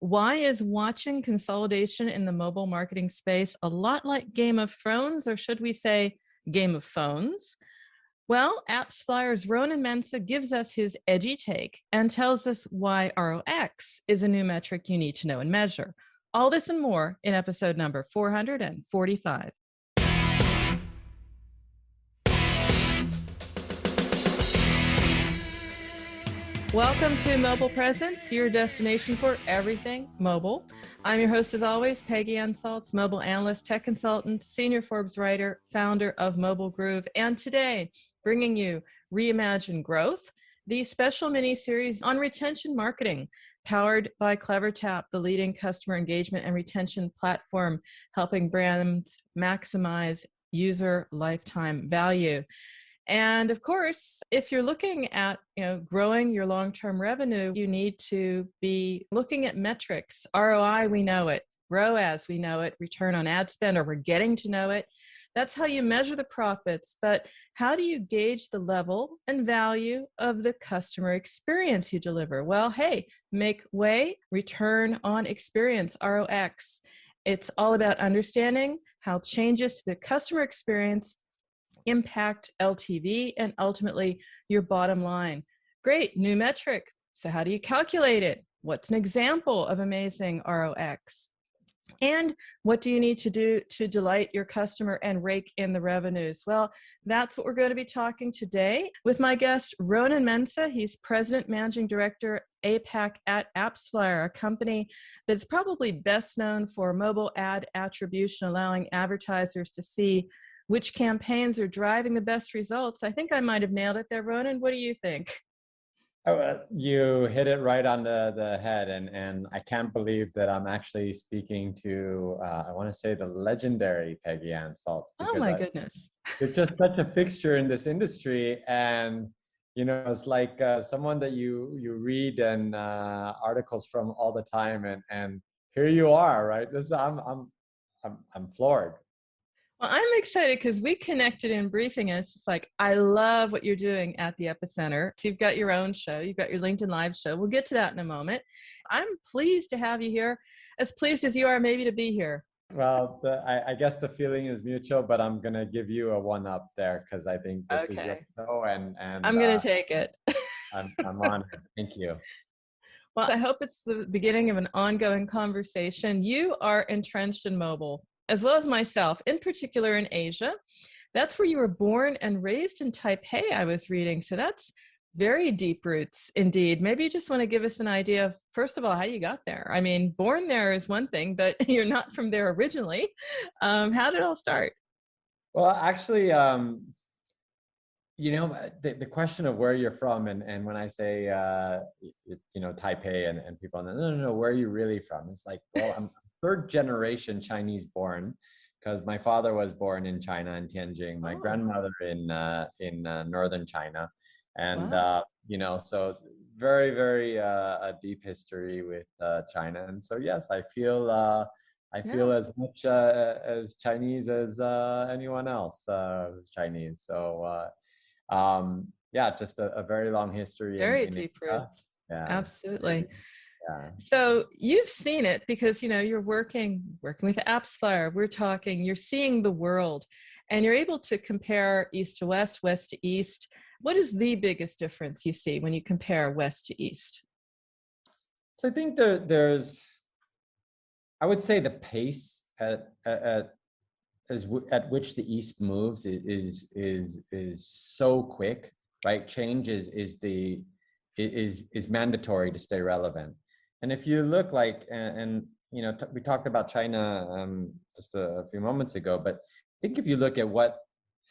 Why is watching consolidation in the mobile marketing space a lot like Game of Thrones, or should we say Game of Phones? Well, AppsFlyer's Ronen Mensa gives us his edgy take and tells us why ROX is a new metric you need to know and measure. All this and more in episode number 445. Welcome to Mobile Presence, your destination for everything mobile. I'm your host, as always, Peggy Ann Saltz, mobile analyst, tech consultant, senior Forbes writer, founder of Mobile Groove, and today bringing you Reimagine Growth, the special mini-series on retention marketing, powered by CleverTap, the leading customer engagement and retention platform, helping brands maximize user lifetime value. And of course, if you're looking at growing your long-term revenue, you need to be looking at metrics. ROI, we know it. ROAS, we know it. Return on ad spend, or we're getting to know it. That's how you measure the profits. But how do you gauge the level and value of the customer experience you deliver? Well, hey, make way, return on experience, ROX. It's all about understanding how changes to the customer experience impact LTV and ultimately your bottom line. Great, new metric. So how do you calculate it? What's an example of amazing ROX? And what do you need to do to delight your customer and rake in the revenues? Well, that's what we're going to be talking today with my guest, Ronen Mensa. He's President, Managing Director, APAC at AppsFlyer, a company that's probably best known for mobile ad attribution, allowing advertisers to see which campaigns are driving the best results. I think I might have nailed it there, Ronen. What do you think? You hit it right on the head, and I can't believe that I'm actually speaking to, I want to say, the legendary Peggy Ann Saltz. Oh my goodness. You're just such a fixture in this industry, and it's like someone that you read and articles from all the time, and here you are, right? I'm floored. Well, I'm excited because we connected in briefing, and it's just like, I love what you're doing at the Epicenter. So you've got your own show, you've got your LinkedIn Live show. We'll get to that in a moment. I'm pleased to have you here, as pleased as you are maybe to be here. Well, I guess the feeling is mutual, but I'm going to give you a one-up there because I think this is your show, and I'm going to take it. I'm honored. Thank you. Well, I hope it's the beginning of an ongoing conversation. You are entrenched in mobile, as well as myself, in particular in Asia. That's where you were born and raised in Taipei, I was reading. So that's very deep roots indeed. Maybe you just want to give us an idea of, first of all, how you got there. I mean, born there is one thing, but you're not from there originally. How did it all start? Well, actually, the question of where you're from, and when I say, Taipei, and people, no, where are you really from? It's like, well, I'm third generation Chinese born, because my father was born in China, in Tianjin, my grandmother in northern China, and wow. So very, very a deep history with China, and so yes, I feel as much as Chinese as anyone else who's Chinese. So just a very long history. Very in deep Asia. roots. Yeah, Absolutely. Yeah. So you've seen it because, you're working with AppsFlyer. We're talking, you're seeing the world, and you're able to compare east to west, west to east. What is the biggest difference you see when you compare west to east? So I think there's, I would say the pace at which the East moves is so quick, right? Change is mandatory to stay relevant. And if you look like, we talked about China just a few moments ago, but I think if you look at what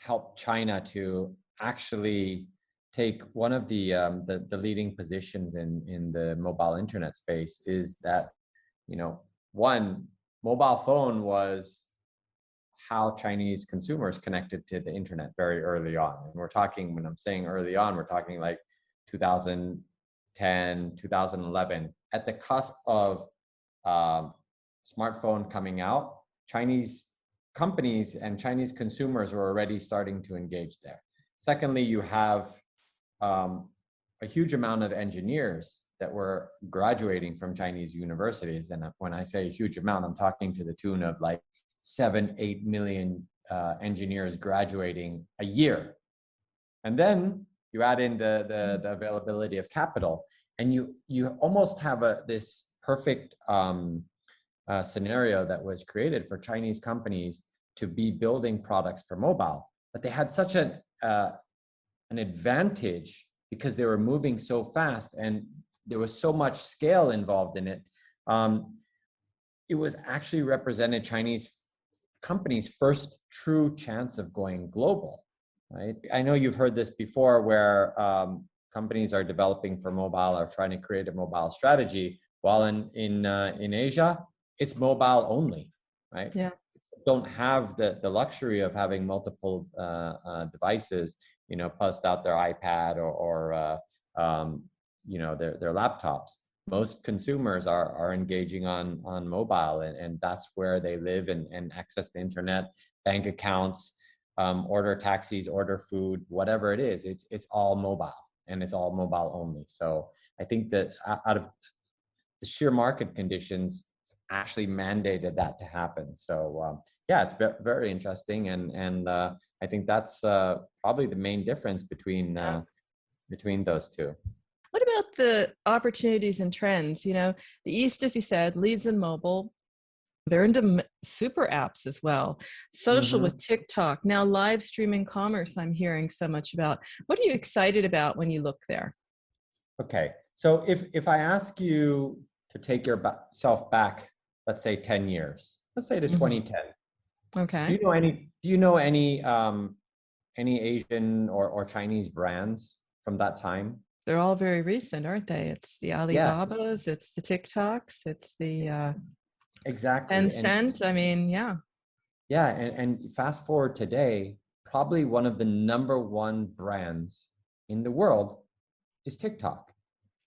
helped China to actually take one of the leading positions in the mobile internet space, is that, one, mobile phone was how Chinese consumers connected to the internet very early on. And we're talking, when I'm saying early on, we're talking like 2010, 2011, at the cusp of smartphone coming out. Chinese companies and Chinese consumers were already starting to engage there. Secondly, you have a huge amount of engineers that were graduating from Chinese universities. And when I say a huge amount, I'm talking to the tune of like 7-8 million engineers graduating a year. And then you add in the availability of capital, and you almost have this perfect scenario that was created for Chinese companies to be building products for mobile. But they had such an advantage because they were moving so fast and there was so much scale involved in it. It was actually represented Chinese companies' first true chance of going global, right? I know you've heard this before where companies are developing for mobile or trying to create a mobile strategy, while in Asia, it's mobile only, right? Yeah. Don't have the luxury of having multiple devices, bust out their iPad or their laptops. Most consumers are engaging on mobile, and that's where they live and access the internet, bank accounts, order taxis, order food, whatever it is. It's all mobile, and it's all mobile only. So I think that out of the sheer market conditions actually mandated that to happen. So yeah, it's very interesting, and I think that's probably the main difference between those two. What about the opportunities and trends? The East, as you said, leads in mobile. They're into super apps as well. Social with TikTok. Now live streaming commerce I'm hearing so much about. What are you excited about when you look there? Okay, so if I ask you to take yourself back, let's say 10 years, let's say to 2010. Okay. Do you know any Asian or Chinese brands from that time? They're all very recent, aren't they? It's the Alibabas, it's the TikToks, it's the exactly. Tencent. I mean, yeah. Yeah, and fast forward today, probably one of the number one brands in the world is TikTok.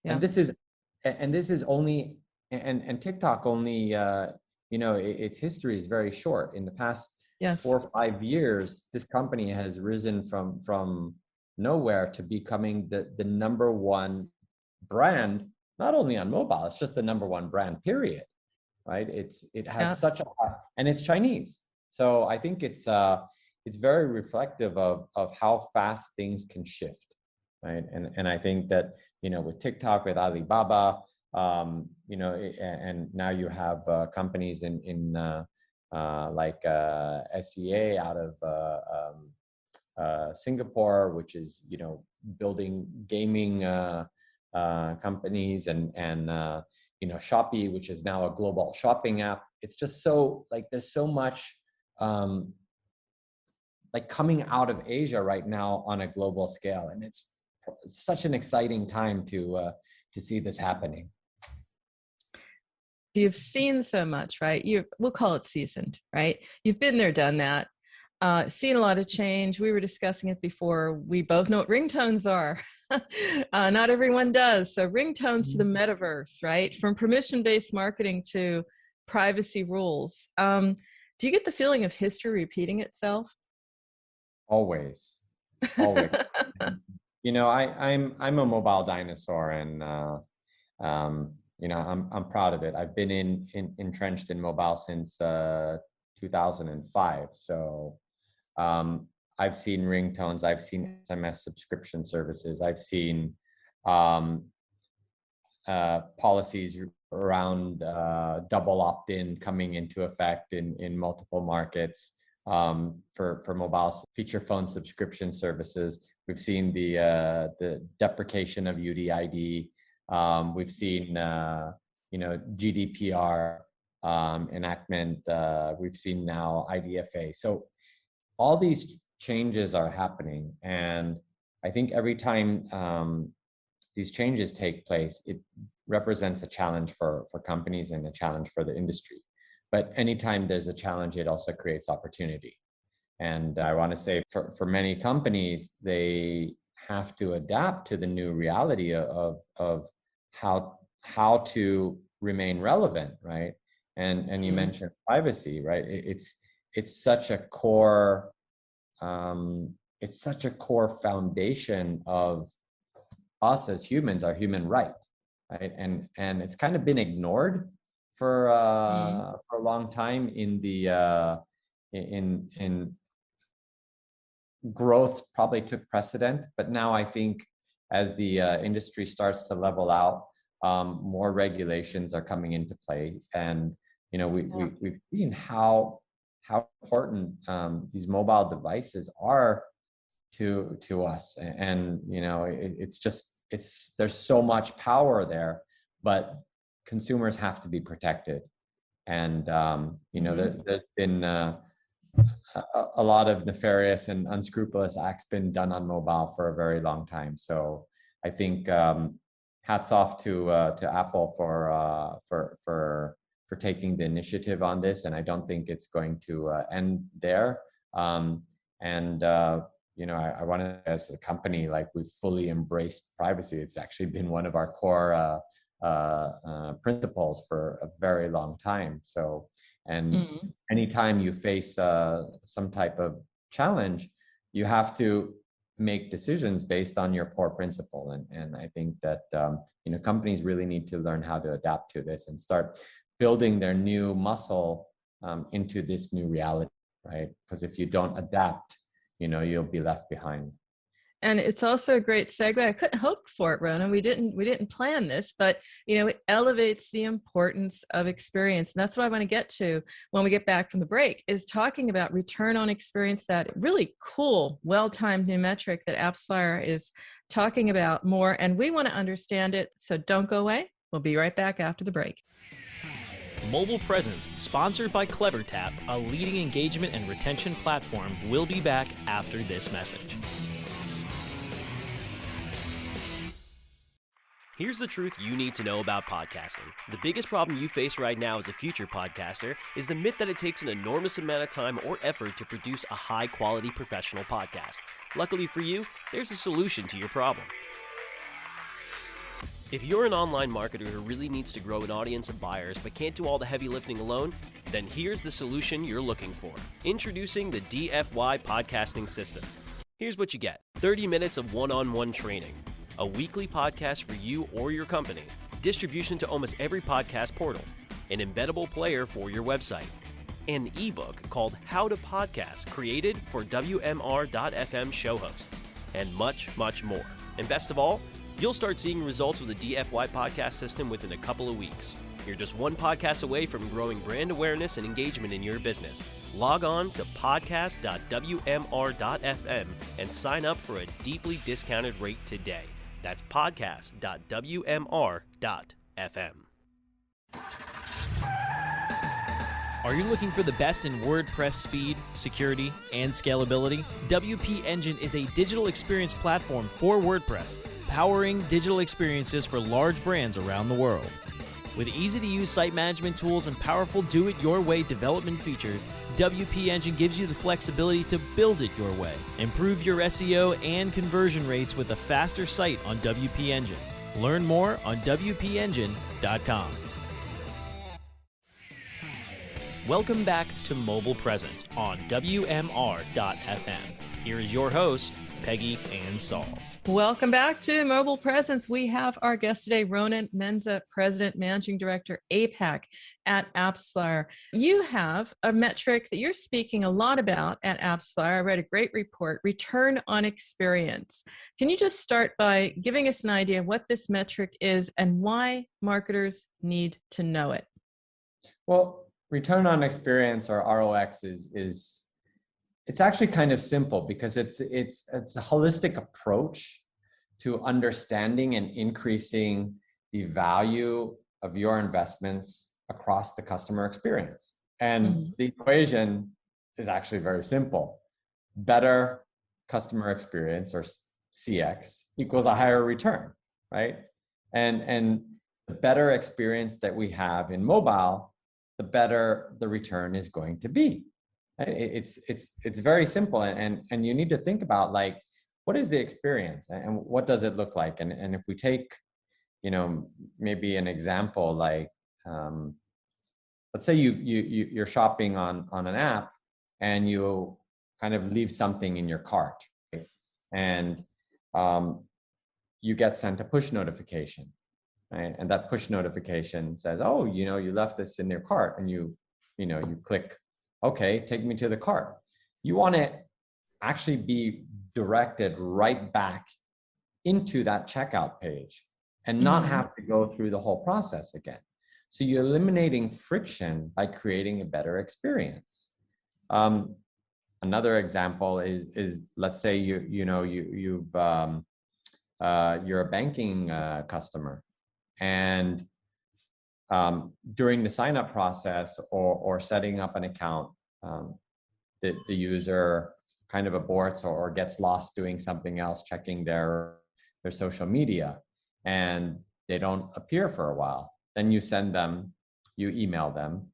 Yeah. And this is only and TikTok only its history is very short. In the past 4 or 5 years, this company has risen from nowhere to becoming the number one brand, not only on mobile, it's just the number one brand, period. Right? It has such and it's Chinese. So I think it's very reflective of how fast things can shift. Right. And I think that, with TikTok, with Alibaba, and now you have companies in like SEA out of Singapore, which is, building gaming companies, and Shopee, which is now a global shopping app. It's just so there's so much coming out of Asia right now on a global scale, and it's such an exciting time to see this happening. You've seen so much, right? We'll call it seasoned, right? You've been there, done that, seen a lot of change. We were discussing it before. We both know what ringtones are. Not everyone does. So ringtones to the metaverse, right? From permission-based marketing to privacy rules. Do you get the feeling of history repeating itself? Always. I'm a mobile dinosaur, and I'm proud of it. I've been entrenched in mobile since 2005. So I've seen ringtones, I've seen SMS subscription services, I've seen policies around double opt-in coming into effect in multiple markets for mobile feature phone subscription services. We've seen the deprecation of UDID. We've seen GDPR enactment. We've seen now IDFA. So all these changes are happening, and I think every time these changes take place, it represents a challenge for companies and a challenge for the industry. But anytime there's a challenge, it also creates opportunity. And I want to say for many companies, they have to adapt to the new reality of how to remain relevant, right? And you mentioned privacy, right? It's such a core foundation of us as humans, our human right, right? And it's kind of been ignored for a long time in the in growth probably took precedent, but now I think as the industry starts to level out, more regulations are coming into play, and we've seen how important these mobile devices are to us, and there's so much power there, but consumers have to be protected, and there's been a lot of nefarious and unscrupulous acts been done on mobile for a very long time. So I think hats off to Apple for taking the initiative on this, and I don't think it's going to end there. I want to, as a company, like, we've fully embraced privacy. It's actually been one of our core principles for a very long time. So, and anytime you face some type of challenge, you have to make decisions based on your core principle. And I think that companies really need to learn how to adapt to this and start building their new muscle into this new reality, right? Because if you don't adapt, you'll be left behind. And it's also a great segue. I couldn't hope for it, Ronen. We didn't plan this, but it elevates the importance of experience. And that's what I want to get to when we get back from the break, is talking about return on experience, that really cool, well-timed new metric that AppsFlyer is talking about more. And we want to understand it. So don't go away. We'll be right back after the break. Mobile Presence, sponsored by CleverTap, a leading engagement and retention platform, will be back after this message. Here's the truth you need to know about podcasting. The biggest problem you face right now as a future podcaster is the myth that it takes an enormous amount of time or effort to produce a high-quality professional podcast. Luckily for you, there's a solution to your problem. If you're an online marketer who really needs to grow an audience of buyers but can't do all the heavy lifting alone, then here's the solution you're looking for. Introducing the DFY podcasting system. Here's what you get: 30 minutes of one-on-one training, a weekly podcast for you or your company, distribution to almost every podcast portal, an embeddable player for your website, an ebook called How to Podcast, created for WMR.FM show hosts, and much, much more. And best of all, you'll start seeing results with the DFY podcast system within a couple of weeks. You're just one podcast away from growing brand awareness and engagement in your business. Log on to podcast.wmr.fm and sign up for a deeply discounted rate today. That's podcast.wmr.fm. Are you looking for the best in WordPress speed, security, and scalability? WP Engine is a digital experience platform for WordPress, powering digital experiences for large brands around the world. With easy-to-use site management tools and powerful do-it-your-way development features, WP Engine gives you the flexibility to build it your way. Improve your SEO and conversion rates with a faster site on WP Engine. Learn more on WPEngine.com. Welcome back to Mobile Presence on WMR.FM. Here is your host, Peggy Ann Sauls. Welcome back to Mobile Presence. We have our guest today, Ronen Mensa, President, Managing Director, APAC at AppsFlyer. You have a metric that you're speaking a lot about at AppsFlyer. I read a great report, return on experience. Can you just start by giving us an idea of what this metric is and why marketers need to know it? Well, return on experience, or ROX, is it's actually kind of simple, because it's a holistic approach to understanding and increasing the value of your investments across the customer experience. And the equation is actually very simple. Better customer experience, or CX, equals a higher return, right? And the better experience that we have in mobile, the better the return is going to be. It's very simple, and you need to think about, like, what is the experience and what does it look like? And if we take, maybe an example, like, let's say you're shopping on an app and you kind of leave something in your cart, right? And you get sent a push notification, right? And that push notification says, oh, you left this in your cart, and you click, okay, take me to the cart. You want to actually be directed right back into that checkout page and not have to go through the whole process again. So you're eliminating friction by creating a better experience. Another example is let's say you're a banking customer, and during the sign up process or setting up an account, the user kind of aborts or gets lost doing something else, checking their social media, and they don't appear for a while. Then you email them,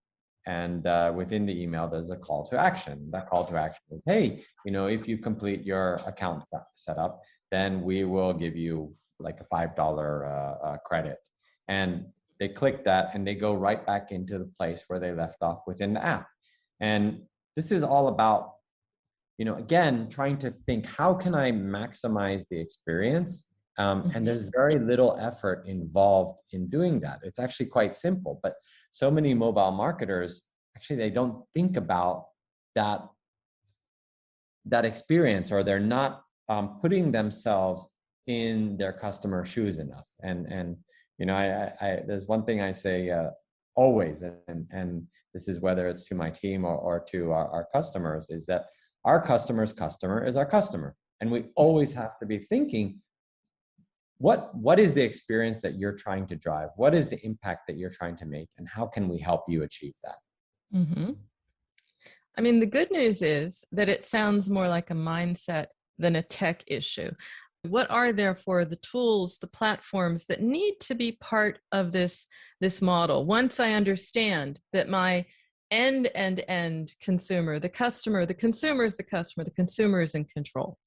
and within the email, there's a call to action. That call to action is, hey, if you complete your account setup, then we will give you like a $5 credit. And they click that and they go right back into the place where they left off within the app. And this is all about, again, trying to think, how can I maximize the experience? And there's very little effort involved in doing that. It's actually quite simple, but so many mobile marketers, actually, they don't think about that experience, or they're not putting themselves in their customer shoes enough. And there's one thing I say always, and this is whether it's to my team or to our customers, is that our customer's customer is our customer. And we always have to be thinking, what is the experience that you're trying to drive? What is the impact that you're trying to make? And how can we help you achieve that? I mean, the good news is that it sounds more like a mindset than a tech issue. What are therefore the tools, the platforms that need to be part of this model? Once I understand that my end consumer, the consumer is the customer, the consumer is in control.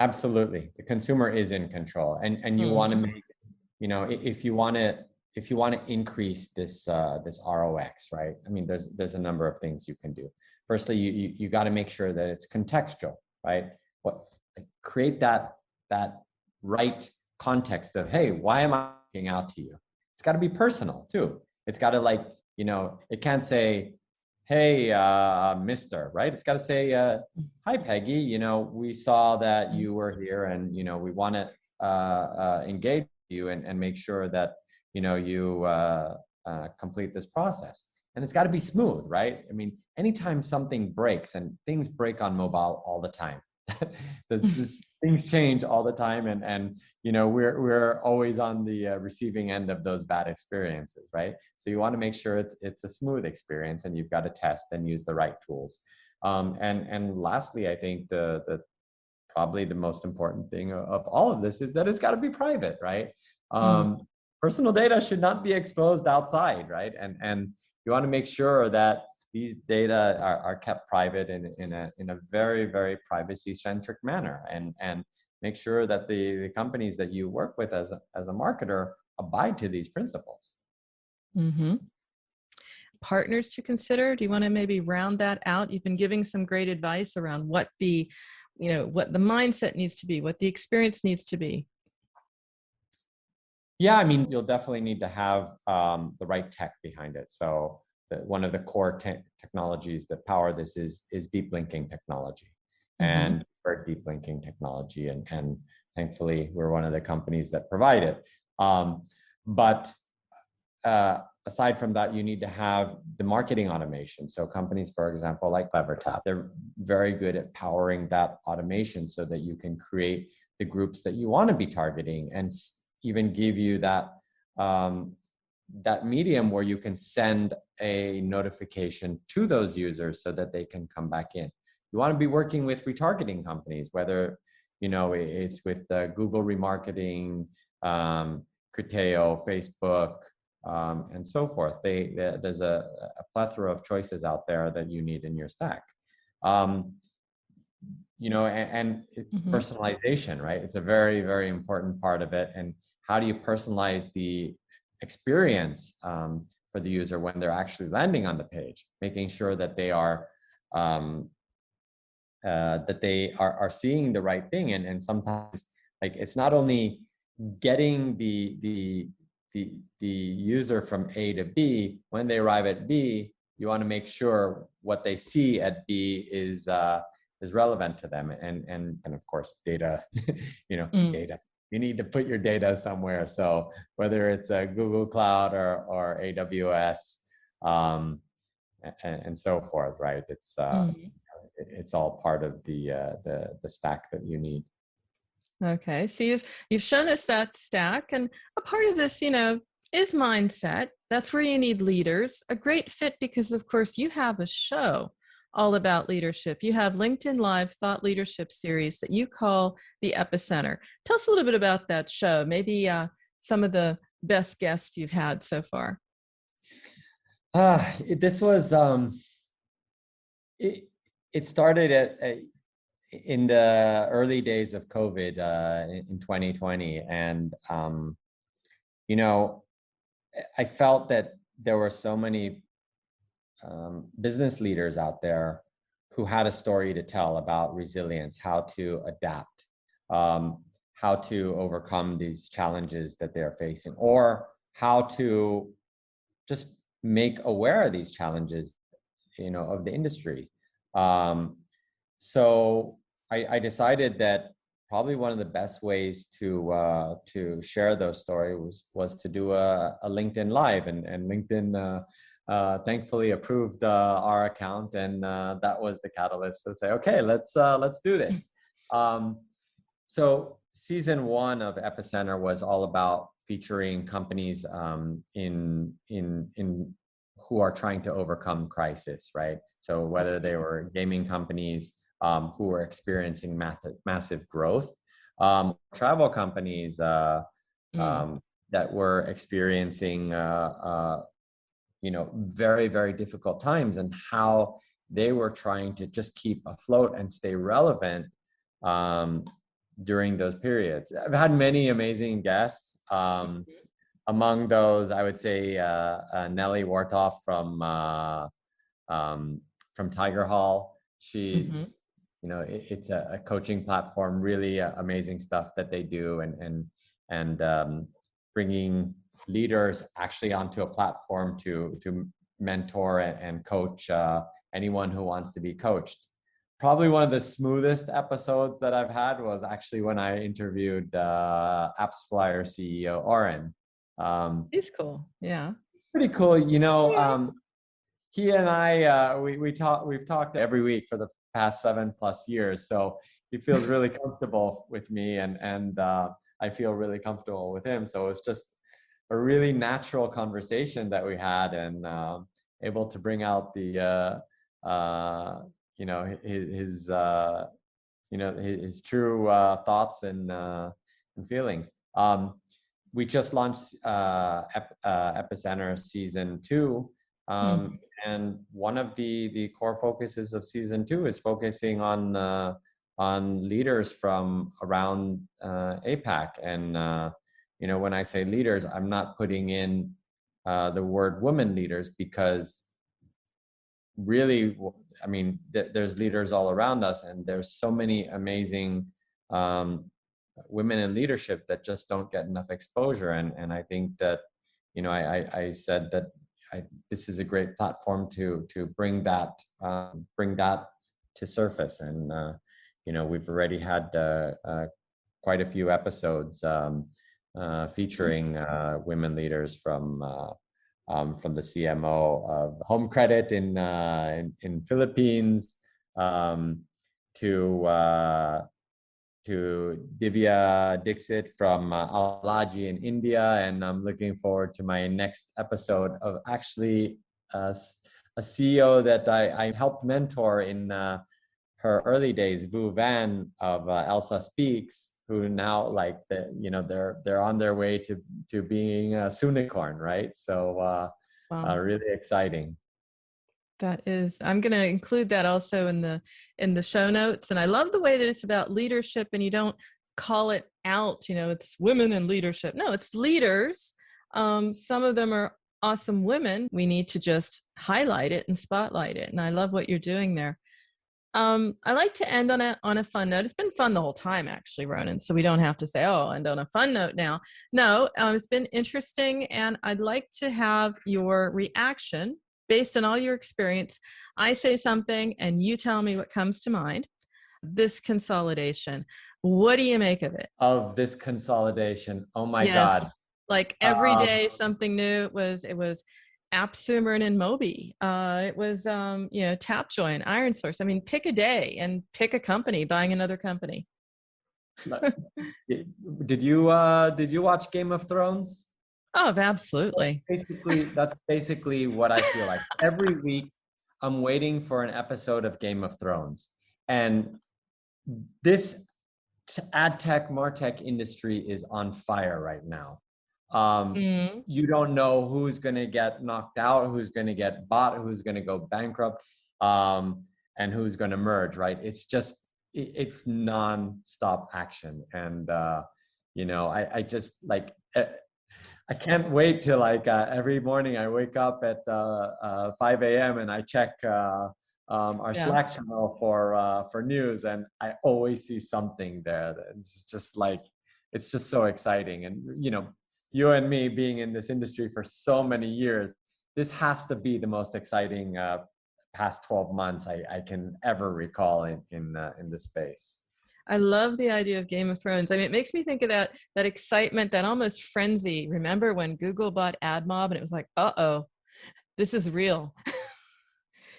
Absolutely, the consumer is in control, and you want to make, if you want to increase this ROX, right? I mean, there's a number of things you can do. Firstly, you got to make sure that it's contextual, right? Create that right context of, hey, why am I reaching out to you? It's got to be personal too. It's got to it can't say, hey, Mr., right? It's got to say, hi, Peggy, we saw that you were here, and, we want to engage you and make sure that, you complete this process. And it's got to be smooth, right? I mean, anytime something breaks, and things break on mobile all the time, things change all the time, and we're always on the receiving end of those bad experiences, right? So you want to make sure it's a smooth experience, and you've got to test and use the right tools. And lastly, I think the probably the most important thing of all of this is that it's got to be private, right? Personal data should not be exposed outside, right? And you want to make sure that these data are kept private in a very, very privacy-centric manner, and make sure that the companies that you work with as a marketer abide to these principles. Partners to consider. Do you want to maybe round that out? You've been giving some great advice around what the mindset needs to be, what the experience needs to be. Yeah, I mean, you'll definitely need to have the right tech behind it. So one of the core technologies that power this is deep linking technology, and for deep linking technology, and thankfully we're one of the companies that provide it. But aside from that, you need to have the marketing automation. So companies, for example, like CleverTap, they're very good at powering that automation so that you can create the groups that you want to be targeting, and even give you that medium where you can send a notification to those users so that they can come back in. You want to be working with retargeting companies, whether it's with Google remarketing, Criteo, Facebook, and so forth. There's a plethora of choices out there that you need in your stack. Personalization, right? It's a very, very important part of it. And how do you personalize the experience for the user when they're actually landing on the page, making sure that they are seeing the right thing. And sometimes, like, it's not only getting the user from A to B. When they arrive at B, you want to make sure what they see at B is relevant to them, and of course data. Data. You need to put your data somewhere. So whether it's a Google Cloud or AWS, and so forth, right? It's all part of the stack that you need. Okay, so you've shown us that stack, and a part of this, is mindset. That's where you need leaders. A great fit because, of course, you have a show all about leadership. You have LinkedIn Live Thought Leadership Series that you call the Epicenter. Tell us a little bit about that show. Maybe some of the best guests you've had so far. This was it started in the early days of COVID in 2020, and I felt that there were so many business leaders out there who had a story to tell about resilience, how to adapt, how to overcome these challenges that they're facing, or how to just make aware of these challenges, of the industry. So I decided that probably one of the best ways to share those stories was to do a LinkedIn Live, and LinkedIn thankfully approved our account, and that was the catalyst to say, okay, let's do this. So season 1 of Epicenter was all about featuring companies in who are trying to overcome crisis, right? So whether they were gaming companies who were experiencing massive growth, travel companies that were experiencing very, very difficult times, and how they were trying to just keep afloat and stay relevant during those periods. I've had many amazing guests. Among those, I would say Nelly Wartoff from Tiger Hall. She, it's a coaching platform, really amazing stuff that they do, and bringing leaders actually onto a platform to mentor and coach anyone who wants to be coached. Probably one of the smoothest episodes that I've had was actually when I interviewed AppsFlyer's CEO, Ronen. He's cool. Yeah. Pretty cool. He and I, we've talked every week for the past 7+ years. So he feels really comfortable with me, and I feel really comfortable with him. So it's just a really natural conversation that we had, and able to bring out the his true thoughts and feelings. We just launched Epicenter season 2, and one of the core focuses of season 2 is focusing on leaders from around APAC. And when I say leaders, I'm not putting in the word women leaders, because really, I mean, there's leaders all around us, and there's so many amazing women in leadership that just don't get enough exposure. And I think that, I said that this is a great platform to bring that to surface. And we've already had quite a few episodes featuring women leaders from the CMO of Home Credit in Philippines, to Divya Dixit from Alaji in India. And I'm looking forward to my next episode of actually a CEO that I helped mentor in her early days, Vu Van of Elsa Speaks, who now they're on their way to being a unicorn, right? So Wow. Really exciting. That is, I'm going to include that also in the show notes. And I love the way that it's about leadership, and you don't call it out, it's women in leadership. No, it's leaders. Some of them are awesome women. We need to just highlight it and spotlight it. And I love what you're doing there. I like to end on a fun note. It's been fun the whole time, actually, Ronen. So we don't have to say, "Oh, end on a fun note now." No, it's been interesting, and I'd like to have your reaction based on all your experience. I say something, and you tell me what comes to mind. This consolidation. What do you make of it? Of this consolidation. Oh my Yes, God. like every Um, day something new. It was AppsFlyer's and Moby. It was Tapjoy, Iron Source. I mean, pick a day and pick a company buying another company. did you watch Game of Thrones? Oh, absolutely. That's basically what I feel like. Every week I'm waiting for an episode of Game of Thrones. And this ad tech, martech industry is on fire right now. You don't know who's going to get knocked out, who's going to get bought, who's going to go bankrupt, and who's going to merge, right? It's non-stop action. And, I just like, I can't wait till every morning I wake up at 5 a.m. and I check our Slack channel for news, and I always see something there. It's just so exciting. And you and me being in this industry for so many years, this has to be the most exciting past 12 months I can ever recall in this space. I love the idea of Game of Thrones. I mean, it makes me think of that excitement, that almost frenzy. Remember when Google bought AdMob and it was like, uh-oh, this is real.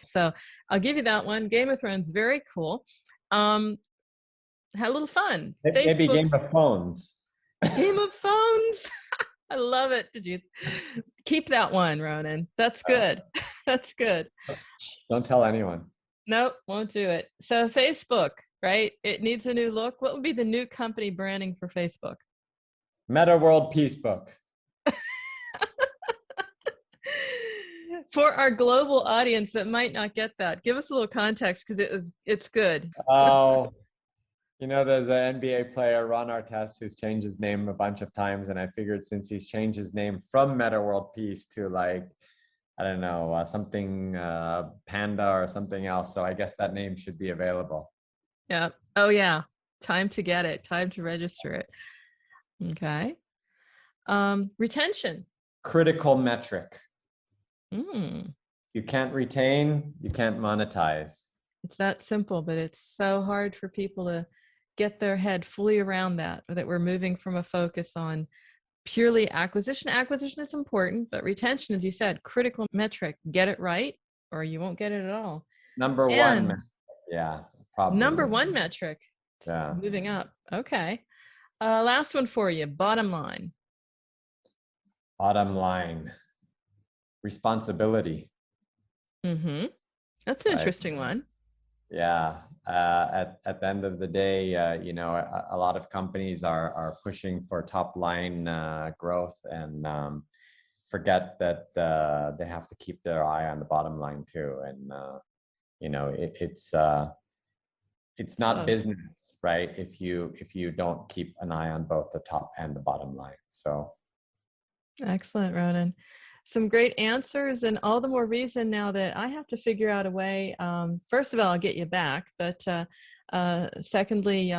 So I'll give you that one. Game of Thrones, very cool. Had a little fun. Maybe Game of Phones. Game of Phones. I love it. Did you keep that one, Ronen? That's good. That's good. Don't tell anyone. Nope, won't do it. So Facebook, right? It needs a new look. What would be the new company branding for Facebook? Meta World Peace Book. For our global audience that might not get that, give us a little context because it's good. Oh, there's an NBA player, Ron Artest, who's changed his name a bunch of times, and I figured since he's changed his name from Meta World Peace to I don't know, something Panda or something else. So I guess that name should be available. Yeah. Oh yeah. Time to get it. Time to register it. Okay. Retention. Critical metric. Mm. You can't retain, you can't monetize. It's that simple, but it's so hard for people to get their head fully around that we're moving from a focus on purely acquisition. Acquisition is important, but retention, as you said, critical metric. Get it right or you won't get it at all. Number one. Yeah, probably. Number one metric. Yeah. Moving up. Okay. Last one for you. Bottom line. Bottom line. Responsibility. Mm-hmm. That's an interesting one. Yeah. At the end of the day, a lot of companies are pushing for top line growth and forget that they have to keep their eye on the bottom line too. And it's not business, right? If you don't keep an eye on both the top and the bottom line. So excellent, Ronen. Some great answers, and all the more reason now that I have to figure out a way. First of all, I'll get you back, but secondly,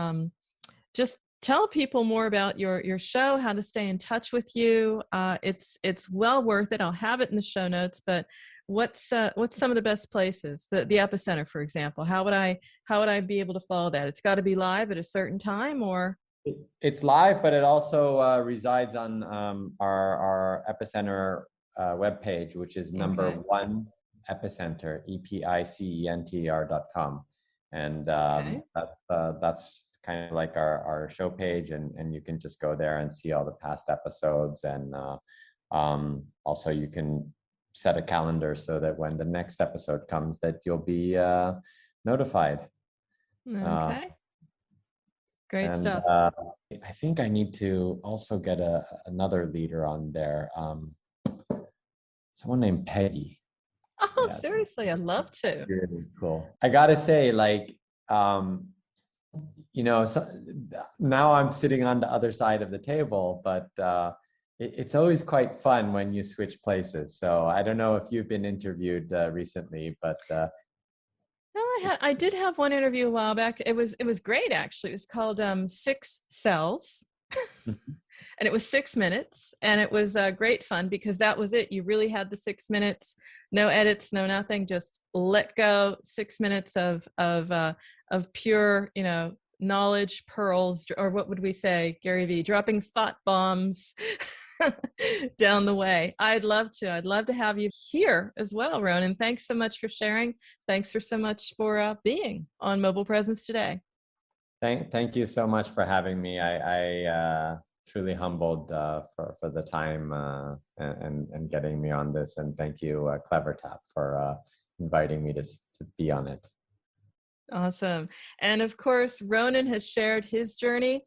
just tell people more about your show, how to stay in touch with you. It's well worth it. I'll have it in the show notes. But what's some of the best places? The Epicenter, for example. How would I be able to follow that? It's got to be live at a certain time, or it's live, but it also resides on our Epicenter webpage, which is number one Epicenter, EPICENTR.com. And that's kind of like our show page, and you can just go there and see all the past episodes. And also you can set a calendar so that when the next episode comes that you'll be notified. Okay. Great stuff. I think I need to also get another leader on there. Someone named Peggy. Oh, yeah. Seriously, I'd love to. Really cool. I gotta say, so now I'm sitting on the other side of the table, but it's always quite fun when you switch places. So I don't know if you've been interviewed recently, but no, I I did have one interview a while back. It was great, actually. It was called 6 Cells. And it was 6 minutes, and it was great fun because that was it. You really had the 6 minutes, no edits, no nothing, just let go. 6 minutes of pure, knowledge pearls, or what would we say, Gary Vee, dropping thought bombs down the way. I'd love to have you here as well, Ronen. Thanks so much for sharing. Thanks so much for being on Mobile Presence today. Thank you so much for having me. I truly humbled for the time and getting me on this. And thank you, CleverTap, for inviting me to be on it. Awesome. And of course, Ronen has shared his journey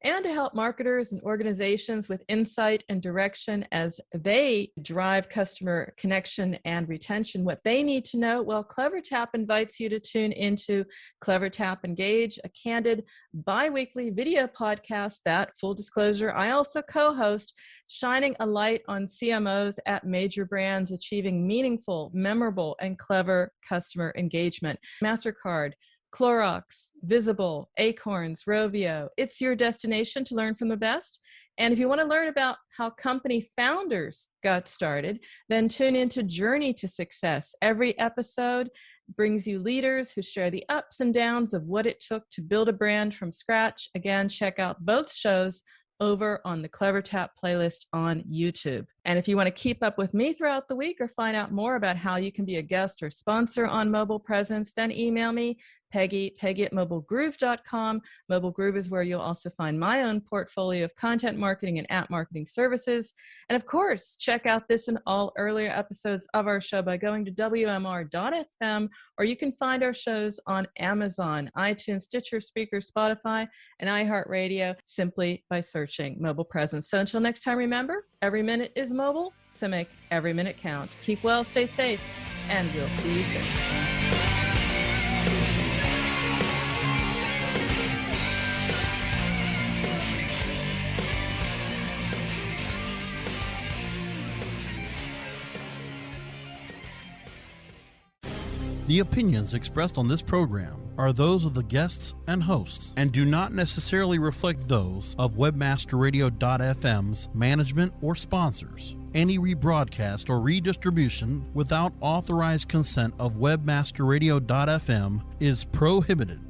and to help marketers and organizations with insight and direction as they drive customer connection and retention. What they need to know, well, CleverTap invites you to tune into CleverTap Engage, a candid bi-weekly video podcast that, full disclosure, I also co-host, shining a light on CMOs at major brands achieving meaningful, memorable, and clever customer engagement. MasterCard, Clorox, Visible, Acorns, Rovio. It's your destination to learn from the best. And if you want to learn about how company founders got started, then tune into Journey to Success. Every episode brings you leaders who share the ups and downs of what it took to build a brand from scratch. Again, check out both shows over on the CleverTap playlist on YouTube. And if you want to keep up with me throughout the week or find out more about how you can be a guest or sponsor on Mobile Presence, then email me, Peggy at mobilegroove.com. Mobile Groove is where you'll also find my own portfolio of content marketing and app marketing services. And of course, check out this and all earlier episodes of our show by going to WMR.fm, or you can find our shows on Amazon, iTunes, Stitcher, Spreaker, Spotify, and iHeartRadio simply by searching Mobile Presence. So until next time, remember, every minute is mobile, so make every minute count. Keep well, stay safe, and we'll see you soon. The opinions expressed on this program are those of the guests and hosts and do not necessarily reflect those of WebmasterRadio.fm's management or sponsors. Any rebroadcast or redistribution without authorized consent of WebmasterRadio.fm is prohibited.